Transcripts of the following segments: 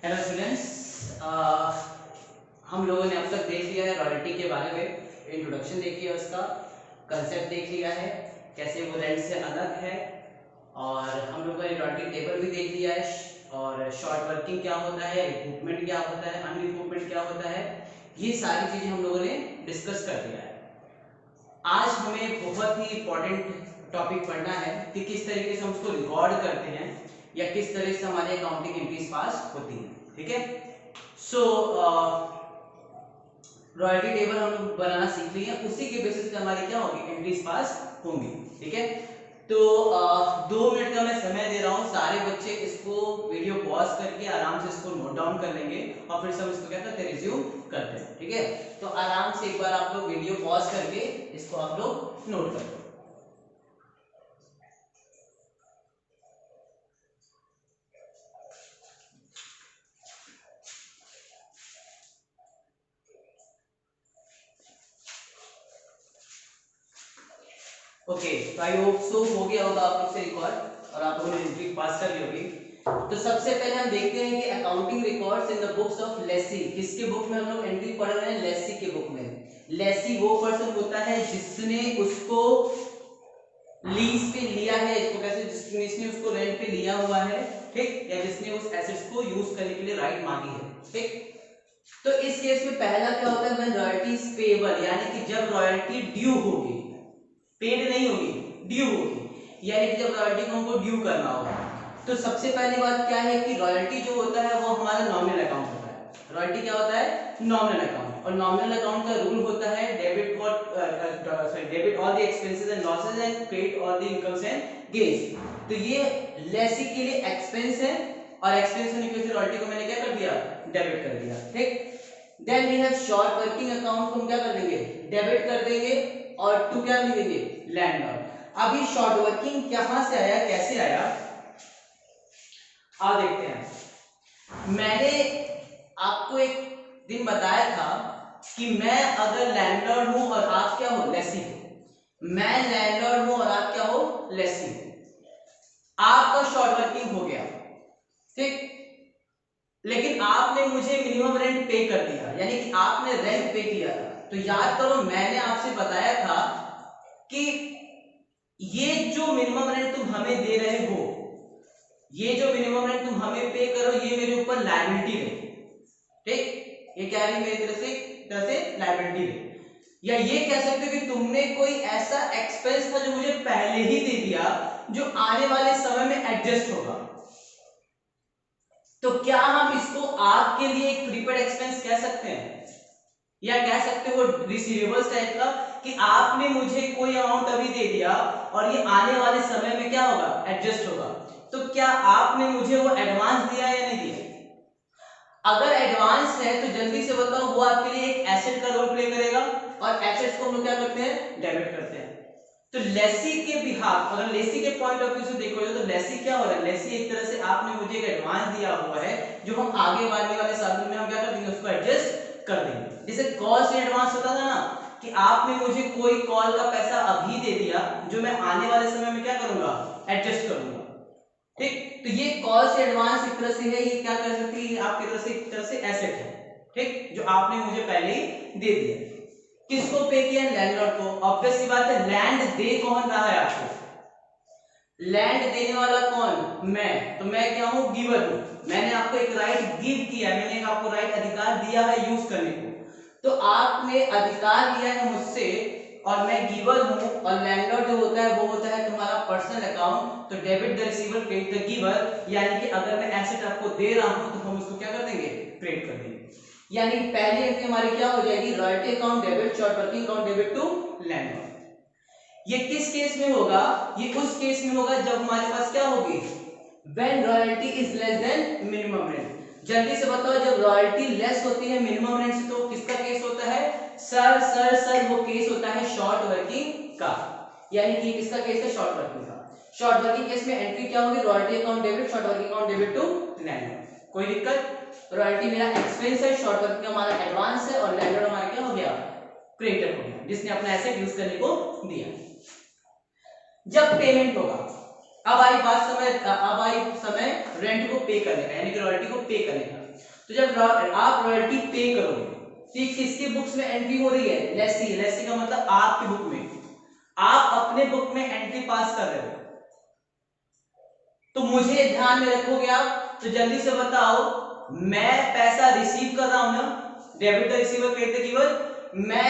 Hello students, हम लोगों ने अब तक देख लिया है रॉयल्टी के बारे में। इंट्रोडक्शन देख लिया, उसका कंसेप्ट देख लिया है, कैसे वो रेंट से अलग है। और हम लोगों ने रॉयल्टी टेबल भी देख लिया है, और शॉर्ट वर्किंग क्या होता है, रिक्रूटमेंट क्या होता है, अनरिक्रूटमेंट क्या होता है, ये सारी चीज़ें हम लोगों ने डिस्कस कर लिया है। आज हमें बहुत ही इंपॉर्टेंट टॉपिक पढ़ना है कि किस तरीके से हम उसको रिकॉर्ड करते हैं या किस तरह से हमारे अकाउंटिंग एंट्रीज पास होती हैं। ठीक है, सो रॉयल्टी टेबल हम लोग बनाना सीख लिए हैं, उसी के बेसिस पे हमारी क्या होगी, एंट्रीज पास होंगी। ठीक है, तो 2 मिनट का मैं समय दे रहा हूँ, सारे बच्चे इसको वीडियो पॉज करके आराम से इसको नोट डाउन कर लेंगे और फिर से हम इसको क्या करते हैं, रिज्यूम करते हैं। ठीक है, तो आराम से एक बार आप लोग वीडियो पॉज करके इसको आप लोग नोट कर लो। ओके, तो आई होप सो हो गया होगा आप लोग से रिकॉर्ड और आप लोगों ने एंट्री पास कर ली होगी। तो सबसे पहले हम देखते हैं कि accounting records in the books of Lesi. किसके बुक में हम लोग एंट्री पढ़ रहे हैं, लेसी के बुक में। लेसी वो पर्सन होता है जिसने उसको लीज पे लिया है, इसको कैसे, जिसने उसको रेंट पे लिया हुआ है, ठीक, या जिसने उस एसेट्स को यूज करने के लिए राइट मांगी है। ठीक, तो इस केस में पहला क्या होता है, व्हेन रॉयल्टी इज पेएबल, यानी कि जब रॉयल्टी ड्यू होगी, पेड नहीं होगी, ड्यू होगी, यानी कि जब रॉयल्टी को हमको ड्यू करना होगा। तो सबसे पहली बात क्या है कि रॉयल्टी जो होता है वो हमारा नॉमिनल अकाउंट होता है। रॉयल्टी क्या होता है, नॉमिनल अकाउंट। और नॉमिनल अकाउंट का रूल होता है debit all the expenses and losses and credit all the incomes and gains. तो ये लेसी के लिए एक्सपेंस है, और एक्सपेंस होने की वजह से रॉयल्टी को मैंने क्या कर दिया, डेबिट कर दिया। ठीक, then we have short working account को हम क्या कर देंगे, डेबिट कर देंगे, और टू क्या लिखेंगे, लैंडलॉर्ड। अभी शॉर्ट वर्किंग कहां से आया, कैसे आया, आओ देखते हैं। मैंने आपको एक दिन बताया था कि मैं अगर लैंडलॉर्ड हूं और आप क्या हो, लेसी हो। मैं लैंडलॉर्ड हूं और आप क्या हो, लेसी हो। आपका शॉर्ट वर्किंग हो गया, ठीक, लेकिन आपने मुझे मिनिमम रेंट पे कर दिया, यानी कि आपने रेंट पे किया था। तो याद करो, मैंने आपसे बताया था कि ये जो मिनिमम रेंट तुम हमें दे रहे हो, ये जो मिनिमम रेंट तुम हमें पे करो, ये मेरे ऊपर लायबिलिटी है। ठीक, ये क्या रही मेरी तरफ से लायबिलिटी है। या ये कह सकते हो कि तुमने कोई ऐसा एक्सपेंस था जो मुझे पहले ही दे दिया, जो आने वाले समय में एडजस्ट होगा। तो क्या हम इसको आपके लिए एक प्रीपेड एक्सपेंस कह सकते हैं, या कह सकते हो रिसीवेबल्स टाइप का, कि आपने मुझे कोई अमाउंट अभी दे दिया और ये आने वाले समय में क्या होगा, एडजस्ट होगा। तो क्या आपने मुझे वो एडवांस दिया या नहीं दिया? अगर एडवांस है तो जल्दी से बताओ, वो आपके लिए एक एसेट का रोल प्ले करेगा, और एसेट्स को हम लोग क्या करते हैं, डेबिट करते हैं। तो लेसी के बिहाफ, अगर लेसी के पॉइंट ऑफ व्यू से देखोगे तो लेसी क्या हो रहा है, लेसी एक तरह से आपने मुझे एक एडवांस दिया हुआ है, जो हम आगे आने वाले सालों में हम क्या कर देंगे, उसको एडजस्ट कर देंगे। जैसे कॉल से एडवांस होता था ना, कि आपने मुझे कोई कॉल का पैसा अभी दे दिया, जो मैं आने वाले समय में क्या करूंगा, एडजस्ट करूंगा। ठीक, तो ये कॉल से एडवांस एक तरह से है, ये क्या कर सकती है, आपकी तरफ से एक तरह से एसेट है, ठीक, जो आपने मुझे पहले ही दे दिया। किसको पे किया, लैंडलॉर्ड को। ऑब्वियस सी बात है, लैंड दे कौन रहा है आपको, लैंड देने वाला कौन, मैं। तो मैं क्या हूं, गिवर हूं। मैंने आपको एक राइट गिव किया, मैंने एक आपको राइट अधिकार दिया है यूज करने को। तो आपने अधिकार लिया है मुझसे, और मैं गिवर हूं, और लैंडलॉर्ड जो होता है वो होता है तुम्हारा पर्सनल अकाउंट। तो debit the receiver, credit the giver, यानी कि अगर मैं एसेट आपको दे रहा हूं तो हम उसको क्या कर देंगे, क्रेडिट कर देंगे। यानी पहली एंट्री हमारी क्या हो जाएगी, royalty account debit, short working account debit to landlord. ये किस केस में होगा, ये उस केस में होगा जब हमारे पास क्या होगी, when royalty is less than minimum rent. जल्दी से बताओ, जब रॉयल्टी लेस होती है मिनिमम रेंट से, तो किसका केस होता है, सर वो केस होता है शॉर्ट वर्किंग का। यानी कि किसका केस है, शॉर्ट वर्किंग का। शॉर्ट वर्किंग केस में एंट्री क्या होगी, royalty account debit, short working account debit to landlord. कोई दिक्कत, रॉयल्टी मेरा एक्सपेंस है, शॉर्ट वर्किंग हमारा एडवांस है, और लैंडलॉर्ड हमारा क्या हो गया, क्रेडिटर हो गया, जिसने अपना एसेट यूज करने को दिया। जब पेमेंट होगा, अब आई समय रेंट को पे करने का, यानी कि रॉयल्टी को पे करने का। तो जब आप रॉयल्टी पे करोगे तो किसकी बुक्स में एंट्री हो रही है? लेसी। लेसी का मतलब आपकी बुक में, आप अपने बुक में एंट्री पास कर रहे हो। तो मुझे ध्यान में रखोगे आप, तो जल्दी से बताओ, मैं पैसा रिसीव कर रहा हूं ना, debit the receiver credit the giver, मैं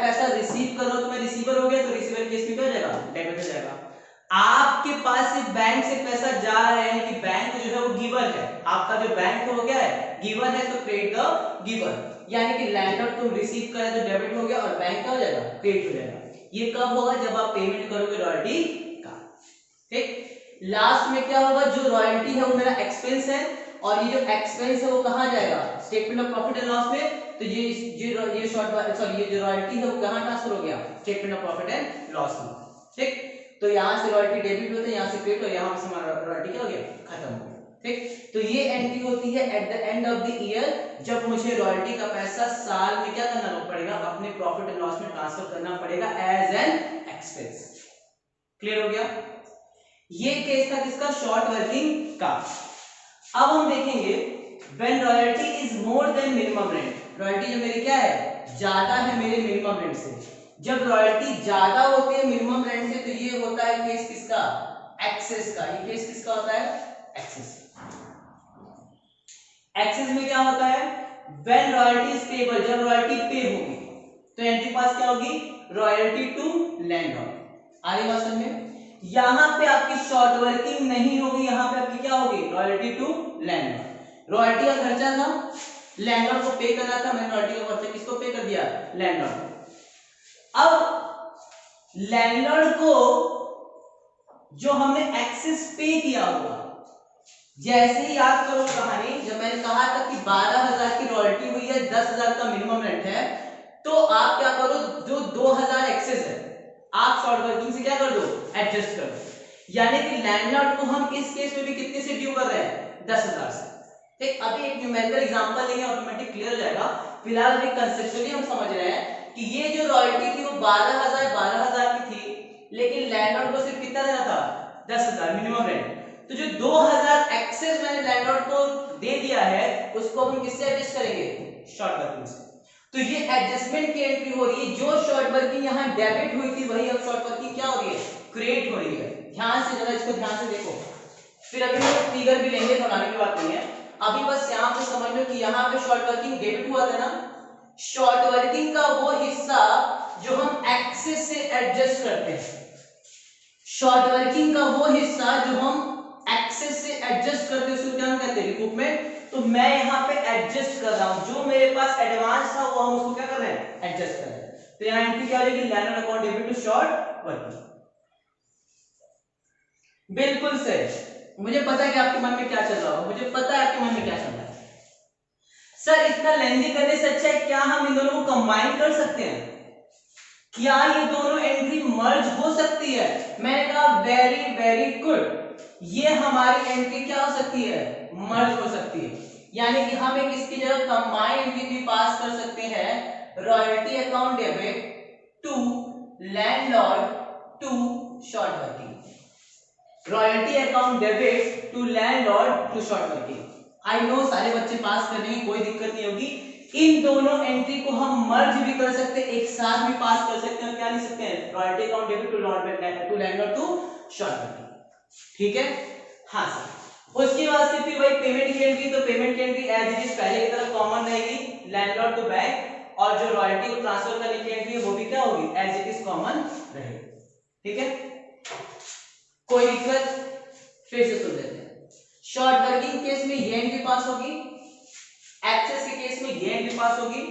पैसा रिसीव कर रहा हूं तो मैं रिसीवर हो गया, तो रिसीवर केस में क्या हो जाएगा? डेबिट हो जाएगा। आपके पास से बैंक से पैसा जा रहा है, यानी कि बैंक जो है वो गिवर है, आपका जो बैंक है वो क्या है? गिवर है, तो क्रेडिट द गिवर, यानी कि लैंडलॉर्ड तुम रिसीव करे तो डेबिट हो गया और बैंक क्या हो जाएगा? क्रेडिट हो जाएगा। ये कब होगा? जब आप पेमेंट करोगे रॉयल्टी का। ठीक, लास्ट में क्या होगा? जो रॉयल्टी है वो मेरा एक्सपेंस है, और ये जो एक्सपेंस है वो कहां जाएगा? Statement of profit and loss में। तो ये शॉर्ट सॉरी ये जो रॉयल्टी है वो कहां ट्रांसफर हो गया? Statement of profit and loss में। ठीक, तो यहां से रॉयल्टी डेबिट होता है, यहां से क्रेडिट, और यहां से हमारा रॉयल्टी क्या हो गया? खत्म हो गया। ठीक, तो ये एंट्री होती है at the end of the year, जब मुझे रॉयल्टी का पैसा साल में क्या करना पड़ेगा? अपने प्रॉफिट एंड लॉस में ट्रांसफर करना पड़ेगा एज एन एक्सपेंस। क्लियर हो गया? ये केस था किसका? शॉर्ट वर्किंग का। अब हम देखेंगे when royalty is more than minimum rent. Royalty जो मेरी क्या है? ज्यादा है मेरे मिनिमम रेंट से। जब रॉयल्टी ज्यादा होती है मिनिमम रेंट से, तो ये होता है केस किसका? एक्सेस का। ये केस किसका होता है? एक्सेस। एक्सेस में क्या होता है? व्हेन रॉयल्टी इज पेबल, जब रॉयल्टी पे होगी तो एंट्री पास क्या होगी? Royalty to landlord. आगे बात समझ में? यहां पे आपकी शॉर्ट वर्किंग नहीं होगी, यहां पे आपकी क्या होगी? Royalty to landlord. रॉयल्टी का खर्चा था, लैंडलॉर्ड को पे करना था, मैंने रॉयल्टी का खर्चा किसको पे कर दिया? लैंडलॉर्ड। अब लैंडलॉर्ड को जो हमने एक्सेस पे किया होगा, जैसे ही याद करो कहानी, जब मैंने कहा था कि 12,000 की रॉयल्टी हुई है, 10,000 का मिनिमम रेंट है, तो आप क्या करो? जो 2,000 एक्सेस है आप शॉर्ट वर्किंग से क्या कर दो? एडजस्ट कर दो। यानी कि लैंडलॉर्ड को हम इस केस में भी कितने से ड्यू कर रहे हैं? 10,000 से। ठीक, अभी एक न्यूमेरिकल एग्जांपल लेंगे, ऑटोमेटिक क्लियर हो जाएगा। फिलहाल अभी कंसेप्चुअली हम समझ रहे हैं कि ये जो रॉयल्टी थी वो 12,000 की थी, लेकिन लैंडलॉर्ड को सिर्फ कितना देना था? 10,000 मिनिमम रेंट। तो जो 2,000 एक्सेस मैंने लैंडलॉर्ड को दे दिया है, उसको हम किससे एडजस्ट करेंगे? शॉर्ट वर्किंग से। तो ये एडजस्टमेंट की एंट्री हो रही है। जो शॉर्ट वर्किंग यहां डेबिट हुई थी, वही अब शॉर्ट वर्किंग क्या हो रही है? क्रिएट हो रही है। ध्यान से जरा इसको ध्यान से देखो, फिर अभी हम फिगर भी लेंगे, बनाने की बात नहीं है। अभी बस यहां पे समझ लो कि यहां पे शॉर्ट वर्किंग डेबिट हुआ था ना, शॉर्ट वर्किंग का वो हिस्सा जो हम एक्सेस से एडजस्ट करते हैं, शॉर्ट वर्किंग का वो हिस्सा जो हम एक्सेस से एडजस्ट करते हैं, उसको क्या कहते हैं? रिकूपमेंट। तो मैं यहां पे एडजस्ट कर रहा हूं, जो मेरे पास एडवांस था वो हम उसको क्या कर रहे हैं? एडजस्ट कर रहे हैं। तो यहां एंट्री क्या हो जाएगी? Landlord account debit to short working. बिल्कुल सही। मुझे पता है कि आपके मन में क्या चल रहा होगा, मुझे पता है आपके मन में क्या चल रहा है। सर इतना लेंथी करने से अच्छा है क्या हम इन दोनों को कंबाइन कर सकते हैं? क्या ये दोनों एंट्री मर्ज हो सकती है? मैंने कहा वेरी वेरी गुड, ये हमारी एंट्री क्या हो सकती है? मर्ज हो सकती है। यानी कि हम एक इसकी जगह कंबाइन एंट्री भी पास कर सकते हैं, royalty account debit to landlord to short working. Royalty account debit to landlord to short working. I know सारे बच्चे पास करने में कोई दिक्कत नहीं होगी। इन दोनों एंट्री को हम मर्ज भी कर सकते हैं, एक साथ भी पास कर सकते हैं। क्या लिख सकते हैं? Royalty account debit to landlord to short working. ठीक है? हाँ सर। उसके बाद से फिर वही पेमेंट की एंट्री, तो पेमेंट की एंट्री एज इट इज पहले की तरह कॉमन रहेगी, लैंडलॉर्ड टू बैंक, और जो रॉयल्टी को ट्रांसफर करने की एंट्री है वो भी क्या होगी? एज इट इज कॉमन रहेगी। ठीक है? कोई दिक्कत? फिर से सुन लेते हैं। शॉर्ट वर्किंग केस में ये एंट्री पास होगी, एक्सेस के केस में ये एंट्री पास होगी।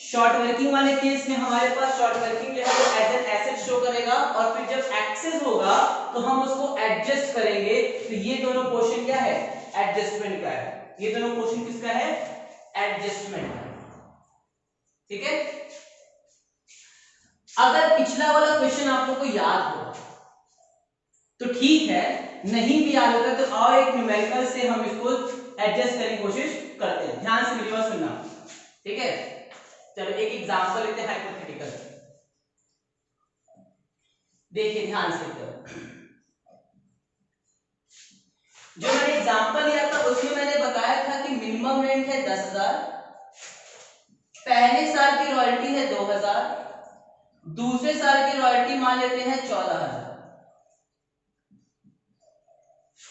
शॉर्ट वर्किंग वाले केस में हमारे पास शॉर्ट वर्किंग जो है वो एज एन एसेट शो करेगा, और फिर जब एक्सेस होगा तो हम उसको एडजस्ट करेंगे। तो ये दोनों पोर्शन क्या है? एडजस्टमेंट का है। ये दोनों पोर्शन किसका है? एडजस्टमेंट का। ठीक है? अगर पिछला वाला क्वेश्चन आप लोगों को याद हो तो ठीक है, नहीं भी याद होता तो और एक न्यूमेरिकल से हम इसको एडजस्ट करने की कोशिश करते हैं। ध्यान से मेरी बात सुनना। ठीक है? चलो एक एग्जांपल लेते हैं, हाइपोथेटिकल। देखिए ध्यान से, जो मैंने एग्जांपल लिया था उसमें मैंने बताया बताया था कि मिनिमम रेंट है 10,000, पहले साल की रॉयल्टी है 2,000, दूसरे साल की रॉयल्टी मान लेते हैं 14,000।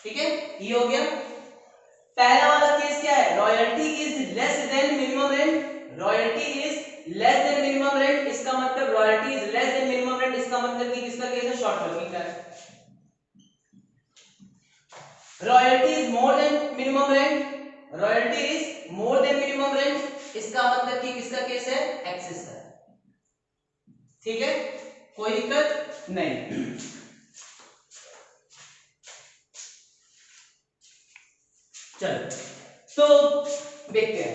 ठीक है, ये हो गया। पहला वाला केस क्या है, royalty is less than minimum rent, royalty is less than minimum rent, इसका मतलब royalty is less than minimum rent, इसका मतलब कि किसका केस है, शॉर्ट वर्किंग का है। Royalty is more than minimum rent, royalty is more than minimum rent, इसका मतलब कि किसका केस है, एक्सेस का। ठीक है, कोई दिक्कत नहीं। चलो तो देखते हैं।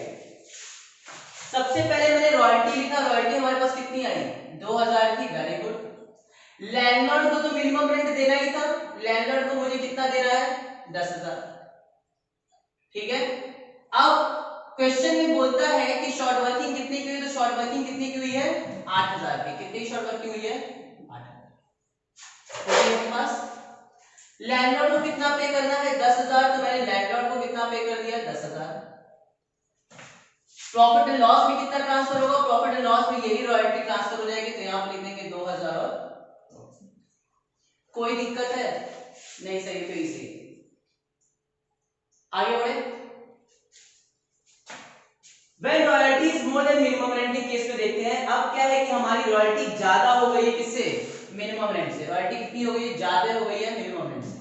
सबसे पहले मैंने रॉयल्टी लिखा, रॉयल्टी हमारे पास कितनी आई, 2,000 की, वेरी गुड। लैंडलॉर्ड को तो मिनिमम रेंट देना ही था, लैंडलॉर्ड को मुझे कितना दे रहा है, 10,000। ठीक है, अब क्वेश्चन में बोलता है कि शॉर्ट वर्किंग कितनी की हुई, तो शॉर्ट वर्किंग कितनी की हुई है, 8,000 की। कितनी शॉर्ट वर्किंग हुई है, 8,000 के पास। लैंडलॉर्ड को कितना पे करना है, 10,000, तो मैंने लैंडलॉर्ड को कितना पे कर दिया, 10,000। प्रॉफिट एंड लॉस में कितना ट्रांसफर होगा, प्रॉफिट एंड लॉस में यही रॉयल्टी ट्रांसफर हो जाएगी, तो यहां पर लिख देंगे 2,000 और कोई दिक्कत है नहीं, सही तो इसी। आगे बढ़े। When royalty is more than minimum rent के केस में देखते हैं। अब क्या है कि हमारी रॉयल्टी ज्यादा हो गई है, किससे, मिनिमम रेंट से। रॉयल्टी कितनी हो गई है, ज्यादा हो गई है मिनिमम रेंट से।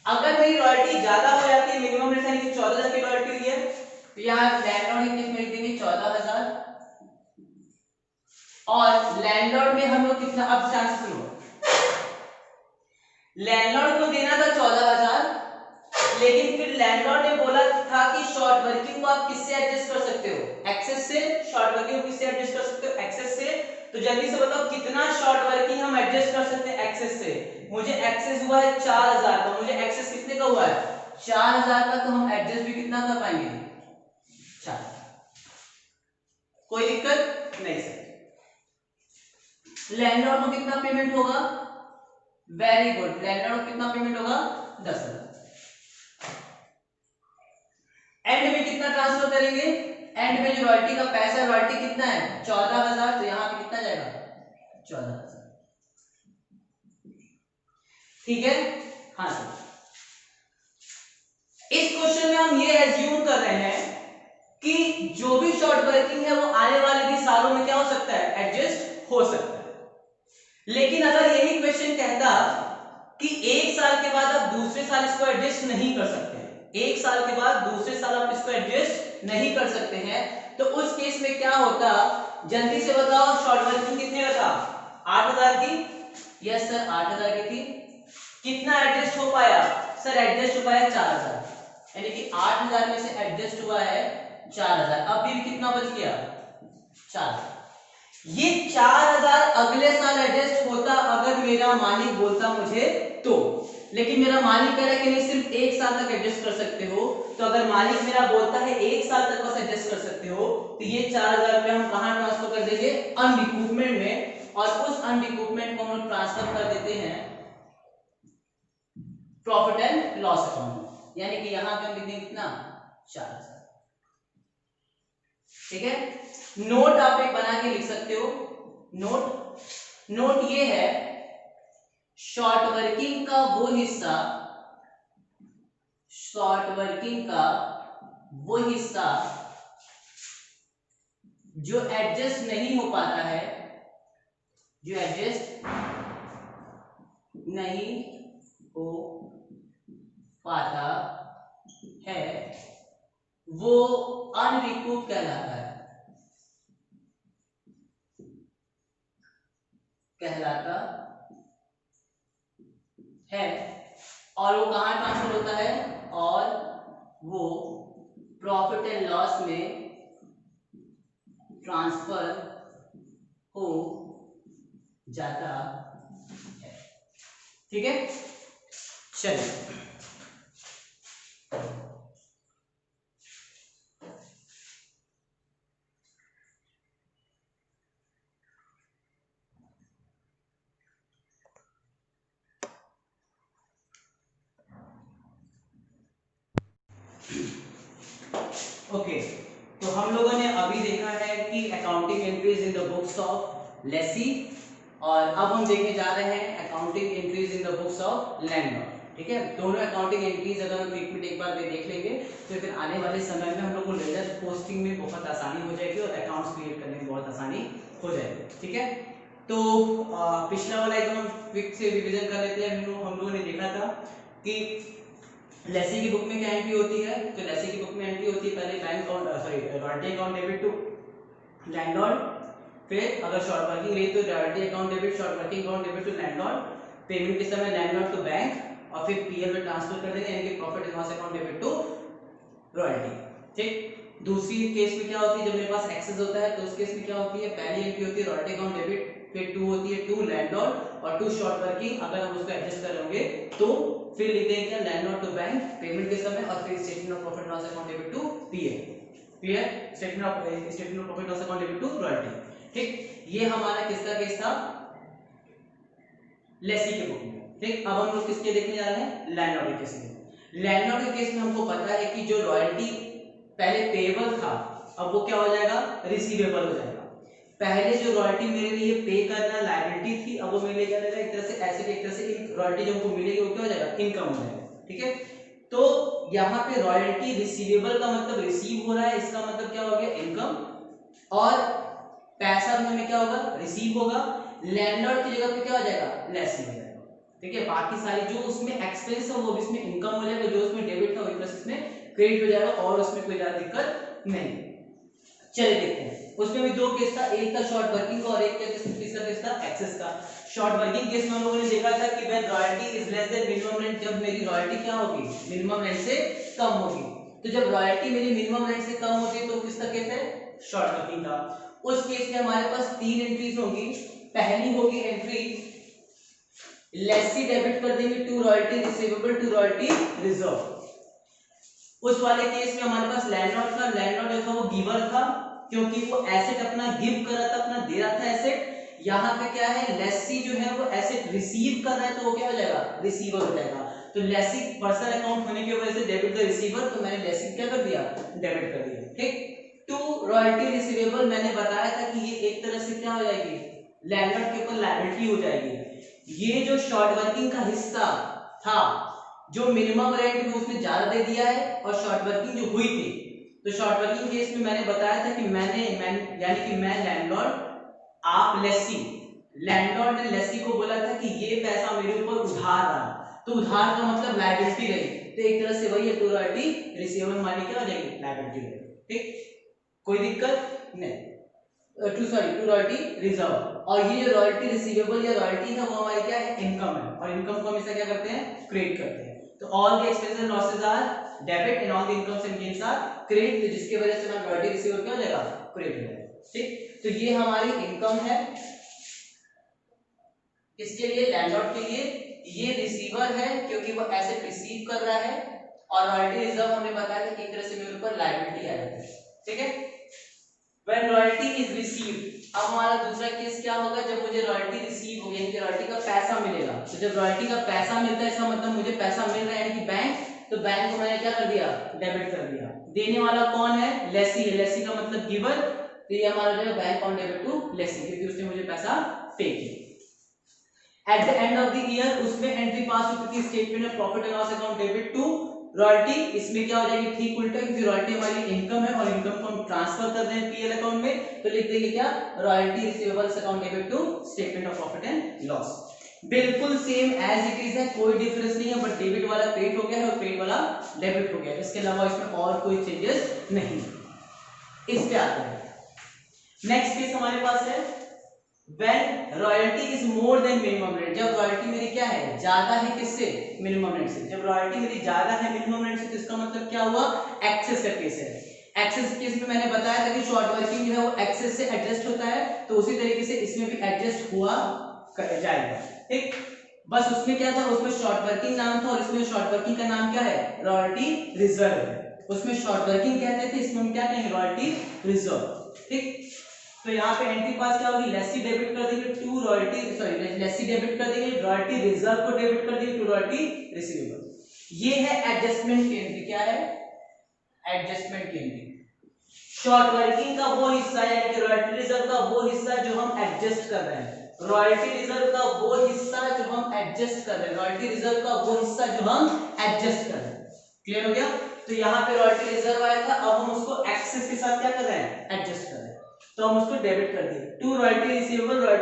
अगर मेरी रॉयल्टी ज्यादा हो जाती है मिनिमम रेंट से, यानी कि 14,000 की रॉयल्टी हुई है, तो यहाँ लैंडलॉर्ड के केस में लिख देंगे 14,000, और लैंडलॉर्ड में हम लोग कितना, अब चांस सुनो, लैंडलॉर्ड को देना था 14,000, लेकिन फिर लैंडलॉर्ड ने बोला था कि शॉर्ट वर्किंग को आप किससे एडजस्ट कर सकते हो, एक्सेस से। शॉर्ट वर्किंग को किससे एडजस्ट कर सकते हो, एक्सेस से। तो जल्दी से बताओ कितना शॉर्ट वर्किंग हम एडजस्ट कर सकते हैं एक्सेस से। मुझे एक्सेस हुआ है 4,000 का, मुझे एक्सेस कितने का हुआ है, 4,000 का, तो हम एडजस्ट भी कितना कर पाएंगे, 4। कोई दिक्कत नहीं सर। लैंडलॉर्ड को कितना पेमेंट होगा, वेरी गुड, लैंडलॉर्ड को कितना पेमेंट होगा, 10,000। एंड में कितना ट्रांसफर करेंगे, एंड में जो रॉयल्टी का पैसा, रॉयल्टी कितना है, 14,000, तो यहां पे कितना जाएगा, 14,000। ठीक है, हाँ सर। इस क्वेश्चन में हम ये एज्यूम कर रहे हैं कि जो भी शॉर्ट वर्किंग है वो आने वाले भी सालों में क्या हो सकता है, एडजस्ट हो सकता है। लेकिन अगर यही क्वेश्चन कहता कि एक साल के बाद आप दूसरे साल इसको एडजस्ट नहीं कर सकते, एक साल के बाद दूसरे साल आप इसको एडजस्ट नहीं कर सकते हैं, तो उस केस में क्या होता, जल्दी से बताओ। शॉर्ट वर्किंग कितने का था, 8,000 की, यस सर 8,000 की थी। कितना एडजस्ट हो पाया सर, एडजस्ट हो पाया 4,000, यानी कि 8,000 में से एडजस्ट हुआ है 4,000। अब भी कितना बच गया, 4,000। ये 4,000 अगले साल एडजस्ट होता अगर मेरा मालिक बोलता मुझे तो, लेकिन मेरा मालिक कह रहा है कि नहीं सिर्फ एक साल तक एडजस्ट कर सकते हो। तो अगर मालिक मेरा बोलता है एक साल तक बस एडजस्ट कर सकते हो, तो ये 4,000 रुपया हम कहां ट्रांसफर कर देंगे, अनरिकूपमेंट में, और उस अनरिकूपमेंट को हम ट्रांसफर कर देते हैं प्रॉफिट एंड लॉस अकाउंट, यानी कि यहां पे हम लिख देंगे कितना, 4,000। ठीक है, नोट आप एक बना के लिख सकते हो। नोट ये है, शॉर्ट वर्किंग का वो हिस्सा, शॉर्ट वर्किंग का वो हिस्सा जो एडजस्ट नहीं हो पाता है, जो एडजस्ट नहीं हो पाता है, वो अनरिकूप कहलाता है, और वो कहां ट्रांसफर होता है, और वो प्रॉफिट एंड लॉस में ट्रांसफर हो जाता है। ठीक है, चलिए ओके, तो हम लोगों ने अभी देखा है कि accounting entries in the books of Lesi, और अब हम देखने जा रहे हैं accounting entries in the books of landlord. ठीक है, दोनों अकाउंटिंग एंट्रीज अगर हम एक बार देख लेंगे तो फिर आने वाले समय में हम लोग को लेजर पोस्टिंग में बहुत आसानी हो जाएगी और अकाउंट्स क्रिएट करने में बहुत आसानी हो जाएगी। ठीक है, तो पिछला वाला एकदम क्विक से रिवीजन कर लेते हैं। हम लोगों ने देखा था कि लेसी की बुक में क्या एंट्री होती है, तो लेसी की बुक में एंट्री होती है पहले bank royalty account debit to landlord, फिर अगर शॉर्ट वर्किंग रही तो royalty account debit, short working account debit to landlord, payment के समय लैंडलॉर्ड टू बैंक, और फिर पीएल में ट्रांसफर कर देंगे, यानी कि profit and loss account debit to royalty. ठीक, दूसरी केस में क्या होती है, जब मेरे पास एक्सेस होता है तो उस केस में क्या होती है, पहली एंट्री होती है रॉयल्टी अकाउंट डेबिट, फिर टू होती है टू लैंडलॉर्ड और टू शॉर्ट वर्किंग, अगर हम उसको एडजस्ट कर लेंगे तो फिर लिख देंगे क्या, लैंडलॉर्ड टू बैंक पेमेंट के समय, और फिर statement of profit loss account debit to PL, statement of profit loss account debit to royalty. ठीक, ये हमारा किसका केस था, लेसी के बुक में। ठीक, अब हम लोग किसके देखने जा रहे हैं, लैंडलॉर्ड के केस में। लैंडलॉर्ड के केस में हमको पता है कि जो रॉयल्टी पहले पेएबल था अब वो क्या हो जाएगा, रिसीवेबल हो जाएगा। पहले जो रॉयल्टी मेरे लिए पे करना लायबिलिटी थी, अब वो मेरे लिए क्या रहेगा, एक तरह से एसेट, एक तरह से रॉयल्टी जो हमको मिलेगी वो क्या हो जाएगा, इनकम हो जाएगा। ठीक है, तो यहाँ पे रॉयल्टी रिसीवेबल का मतलब रिसीव हो रहा है, इसका मतलब क्या हो गया, इनकम, और पैसा में क्या होगा, रिसीव होगा। लैंडलॉर्ड की जगह पे क्या हो जाएगा, लेसी हो जाएगा। ठीक है, बाकी सारी जो उसमें एक्सपेंस है वो भी इसमें इनकम हो जाएगा, जो उसमें डेबिट था वही प्लस इसमें क्रेडिट हो जाएगा, और उसमें कोई ज्यादा दिक्कत नहीं। चलिए देखते हैं, उसमें भी दो केस था, एक था शॉर्ट वर्किंग का और एक तीसरा केस था एक्सेस का। शॉर्ट वर्किंग केस में हम लोगों ने देखा था कि when royalty is less than minimum rent, जब मेरी रॉयल्टी क्या होगी, मिनिमम रेंट से कम होगी। तो जब रॉयल्टी मेरी मिनिमम रेंट से कम होती है तो किसका केस है, शॉर्ट वर्किंग का। उस केस में हमारे पास तीन एंट्रीज होंगी। पहली होगी एंट्री लेसी डेबिट कर देंगे to royalty receivable to royalty reserve. उस वाले केस में हमारे पास लैंडलॉर्ड था, लैंडलॉर्ड जो था वो गिवर था, क्योंकि वो एसेट अपना गिव कर रहा था, अपना दे रहा था एसेट। यहाँ पे क्या है, लेसी जो है वो एसेट रिसीव कर रहा है, तो वो क्या हो जाएगा, रिसीवर हो जाएगा। तो लेसी पर्सनल अकाउंट होने की वजह से डेबिट द रिसीवर, तो मैंने लेसी क्या कर दिया, डेबिट कर दिया। ठीक, टू रॉयल्टी रिसीवेबल मैंने बताया था कि ये एक तरह से क्या हो जाएगी, लैंडलॉर्ड के ऊपर लायबिलिटी हो जाएगी। ये जो शॉर्ट वर्किंग का हिस्सा था, जो मिनिमम रेंट में उसने ज्यादा दे दिया है, और शॉर्ट वर्किंग जो हुई थी, तो शॉर्ट वर्किंग केस में मैंने बताया था कि यानी कि मैं लैंडलॉर्ड, आप लेसी, लैंडलॉर्ड ने लेसी को बोला था कि ये पैसा मेरे ऊपर उधार रहा, तो उधार का मतलब लायबिलिटी रही, तो एक तरह से वही है, टू रॉयल्टी रिसीवेबल मानी क्या हो जाएगी, लायबिलिटी रही। ठीक, कोई दिक्कत नहीं, टू रॉयल्टी रिजर्व। और ये जो रॉयल्टी रिसीवेबल या रॉयल्टी है वो हमारी क्या है, इनकम है, और इनकम को हमेशा क्या करते हैं, क्रेडिट करते हैं। तो all the expenses and losses are debit and all the incomes and gains are credit, तो जिसकी वजह से हमारा रॉयल्टी रिसीवेबल क्या हो जाएगा, क्रेडिट हो जाएगा। ठीक, तो ये हमारी इनकम है, किसके लिए, लैंडलॉर्ड के लिए। ये रिसीवर है क्योंकि वो एसेट रिसीव कर रहा है, और रॉयल्टी रिजर्व हमने बताया था कि एक तरह से मेरे ऊपर लायबिलिटी आ जाती है। ठीक है, When royalty is received, अब हमारा दूसरा केस क्या होगा, जब मुझे रॉयल्टी रिसीव हो गई, यानी कि रॉयल्टी का पैसा मिलेगा। तो जब रॉयल्टी का पैसा मिलता है, इसका मतलब मुझे पैसा मिल रहा है, यानी कि बैंक, तो बैंक को मैंने क्या कर दिया, डेबिट कर दिया। देने वाला कौन है, लेसी है, लेसी का मतलब गिवर, तो ये हमारा जो है bank on debit to lessee, क्योंकि उसने मुझे पैसा पे किया। At the end of the year उसमें एंट्री पास होती थी, statement of profit and loss account debit to royalty. इसमें क्या हो जाएगी, ठीक उल्टा, क्योंकि रॉयल्टी हमारी इनकम है और इनकम को हम ट्रांसफर कर रहे हैं पीएल अकाउंट में, तो लिख देंगे क्या, royalty receivables account debit to statement of profit and loss. बिल्कुल सेम एज इट इज है, कोई डिफरेंस नहीं है, बट डेबिट वाला क्रेडिट हो गया है और क्रेडिट वाला डेबिट हो गया, इसके अलावा इसमें और कोई चेंजेस नहीं। इस पे आते हैं, नेक्स्ट केस हमारे पास है when royalty is more than minimum rate, जब रॉयल्टी मेरी क्या है, ज्यादा है किससे, मिनिमम रेंट से। जब रॉयल्टी मेरी ज्यादा है मिनिमम रेंट से, तो इसका मतलब क्या हुआ, एक्सेस का केस है। एक्सेस केस में मैंने बताया था कि शॉर्ट वर्किंग जो है वो एक्सेस से एडजस्ट होता है, तो उसी तरीके से इसमें भी एडजस्ट हुआ जाएगा। ठीक, बस उसमें क्या था, उसमें शॉर्ट वर्किंग नाम था और इसमें शॉर्ट वर्किंग का नाम क्या है, रॉयल्टी रिजर्व। उसमें शॉर्ट वर्किंग कहते थे, इसमें हम क्या कहेंगे, रॉयल्टी रिजर्व। ठीक, तो यहाँ पे एंट्री पास क्या होगी, लेसी डेबिट कर देंगे to royalty, sorry lessee debit कर देंगे, रॉयल्टी रिजर्व को डेबिट कर देंगे टू रॉयल्टी रिसीवेबल। ये है एडजस्टमेंट की एंट्री, क्या है, एडजस्टमेंट की एंट्री। शॉर्ट वर्किंग का वो हिस्सा यानी कि रॉयल्टी रिजर्व का वो हिस्सा जो हम एडजस्ट कर रहे हैं, रॉयल्टी रिजर्व का वो हिस्सा जो हम एडजस्ट कर रहे हैं, रॉयल्टी रिजर्व का वो हिस्सा जो हम एडजस्ट कर रहे हैं। क्लियर हो गया? तो यहाँ पे रॉयल्टी रिजर्व आया था, अब हम उसको एक्सेस के साथ क्या कर रहे हैं, एडजस्ट कर रहे हैं, तो हम उसको डेबिट कर दिए। To royalty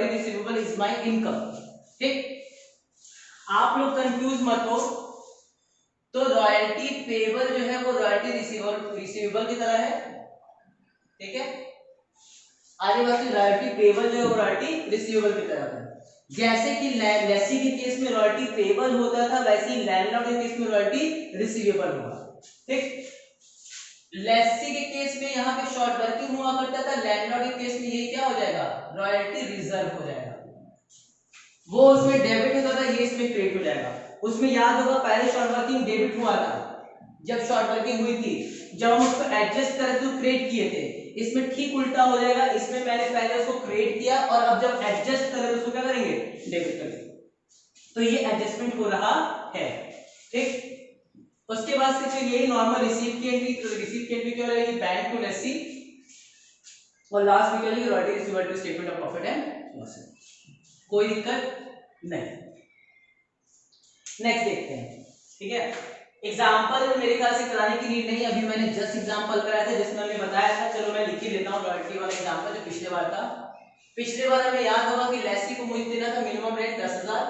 receivable is my income. ठीक, आप लोग कंफ्यूज मत हो। तो रॉयल्टी पेबल जो है वो रॉयल्टी रिसीवेबल की तरह है, ठीक है। आगे बात, रॉयल्टी पेबल जो है वो रॉयल्टी रिसीवेबल की तरह है। जैसे कि लेसी के केस में रॉयल्टी पेबल होता था, वैसे ही लैंडलॉर्ड के केस में रॉयल्टी रिसीवेबल होगा। ठीक, लेसी के केस में यहाँ पे शॉर्ट वर्किंग हुआ करता था, लैंडलॉर्ड के केस में ये क्या हो जाएगा, रॉयल्टी रिजर्व हो जाएगा। वो उसमें डेबिट होता था, ये इसमें क्रेडिट हो जाएगा। उसमें याद होगा पहले शॉर्ट वर्किंग डेबिट हुआ था, जब शॉर्ट वर्किंग हुई थी, जब हम उसको एडजस्ट करे तो क्रिएट किए थे। इसमें ठीक उल्टा हो जाएगा, इसमें मैंने पहले उसको क्रिएट किया और अब जब एडजस्ट करें तो उसको क्या करेंगे, डेबिट करेंगे। तो ये एडजस्टमेंट हो रहा है। ठीक, उसके बाद से फिर यही नॉर्मल रिसीव की एंट्री, तो रिसीव की एंट्री क्या रहेगी, बैंक टू लेसी, और लास्ट में क्या रहेगी, royalty receivable to statement of profit and loss. कोई दिक्कत नहीं। नेक्स्ट देखते हैं, ठीक है। एग्जाम्पल मेरे ख्याल से कराने की नीड नहीं, अभी मैंने जस्ट एग्जाम्पल कराया था जिसमें हमें बताया था। चलो मैं लिख ही लेता हूँ रॉयल्टी वाला एग्जाम्पल जो पिछले बार था। पिछले बार हमें याद होगा कि लेसी को मुझे देना था मिनिमम रेट 10,000,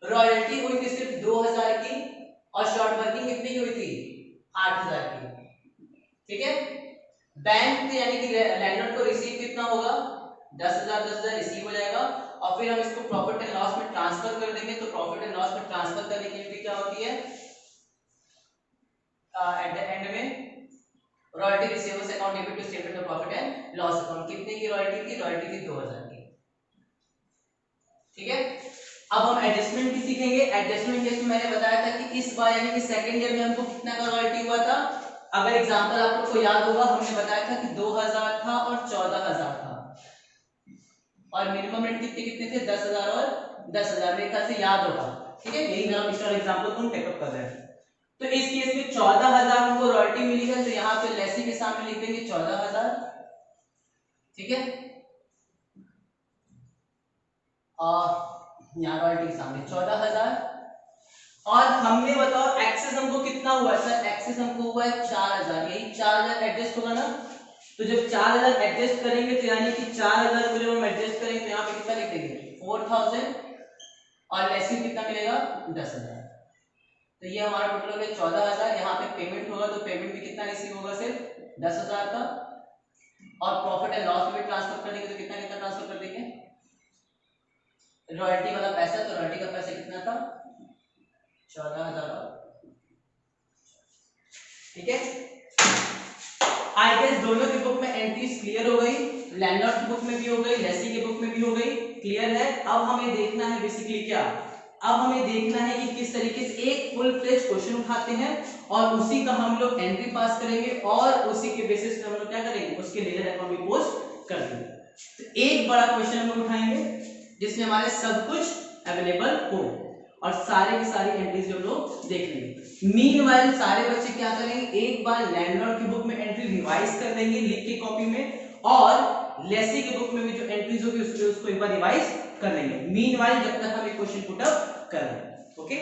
रॉयल्टी हुई थी सिर्फ 2,000 की, और शॉर्ट वर्किंग कितनी की हुई थी, 8,000 की। ठीक है, बैंक यानी कि लैंडलॉर्ड को रिसीव कितना होगा, 10,000 रिसीव हो जाएगा, और फिर हम इसको प्रॉफिट एंड लॉस में ट्रांसफर कर देंगे। तो प्रॉफिट एंड लॉस में ट्रांसफर करने की एंट्री क्या होती है, एट द एंड में royalty receivables account debit to statement of profit and loss account. कितने की रॉयल्टी थी, रॉयल्टी थी 2,000 की। ठीक है, अब हम एडजस्टमेंट की सीखेंगे। एडजस्टमेंट केस में मैंने बताया था कि इस बार यानी कि सेकंड ईयर में हमको कितना का रॉयल्टी हुआ था। अगर एग्जांपल आप लोग को याद होगा, हमने बताया था कि 2,000 था और 14,000 था, और मिनिमम रेट कितने कितने थे, 10,000 और 10,000, मेरे ख्याल से याद होगा। ठीक है, यही मेरा पिछला एग्जांपल को हम टेकअप कर रहे हैं। तो इस केस में 14,000 हमको रॉयल्टी मिली है, तो यहाँ पे लेसी के सामने लिख देंगे 14,000। ठीक है, और यहाँ रॉयल्टी के सामने 14,000। और हमने बताओ एक्सेस हमको कितना हुआ सर, एक्सेस हमको हुआ है 4,000, यही 4,000 एडजस्ट होगा ना। तो जब 4,000 एडजस्ट करेंगे तो यानी कि 4,000 को जब हम एडजस्ट करेंगे तो यहाँ पे कितना लिख देंगे, 4,000, और लेसी कितना मिलेगा, 10,000। तो ये हमारा टोटल हो गया 14,000। यहाँ पे पेमेंट होगा तो पेमेंट भी कितना रिसीव होगा, सिर्फ 10,000 का, और प्रॉफिट एंड लॉस में भी ट्रांसफर कर देंगे तो कितना कितना ट्रांसफर कर देंगे, रॉयल्टी वाला पैसा, तो रॉयल्टी का पैसा कितना था, 14,000। ठीक है, आई गेस दोनों की बुक में एंट्रीज क्लियर हो गई, लैंडलॉर्ड की बुक में भी हो गई, लेसी की बुक में भी हो गई, क्लियर है। अब हमें देखना है बेसिकली क्या, अब हमें देखना है कि किस तरीके से एक फुल फ्लेज क्वेश्चन उठाते हैं और उसी का हम लोग एंट्री पास करेंगे, और उसी के बेसिस पे हम लोग क्या करेंगे, उसके लेजर अकाउंट में पोस्ट कर देंगे। तो एक बड़ा क्वेश्चन हम लोग उठाएंगे जिसमें हमारे सब कुछ अवेलेबल हो, और सारे की सारी एंट्रीज हम लोग देख लेंगे। मीनवाइल सारे बच्चे क्या करेंगे, एक बार लैंडलॉर्ड की बुक में एंट्री रिवाइज कर देंगे लिख के कॉपी में, और लेसी की बुक में भी जो एंट्रीज होगी उसको एक बार रिवाइज कर लेंगे, मीनवाइल जब तक हम एक क्वेश्चन पुट अप कर रहे हैं। ओके,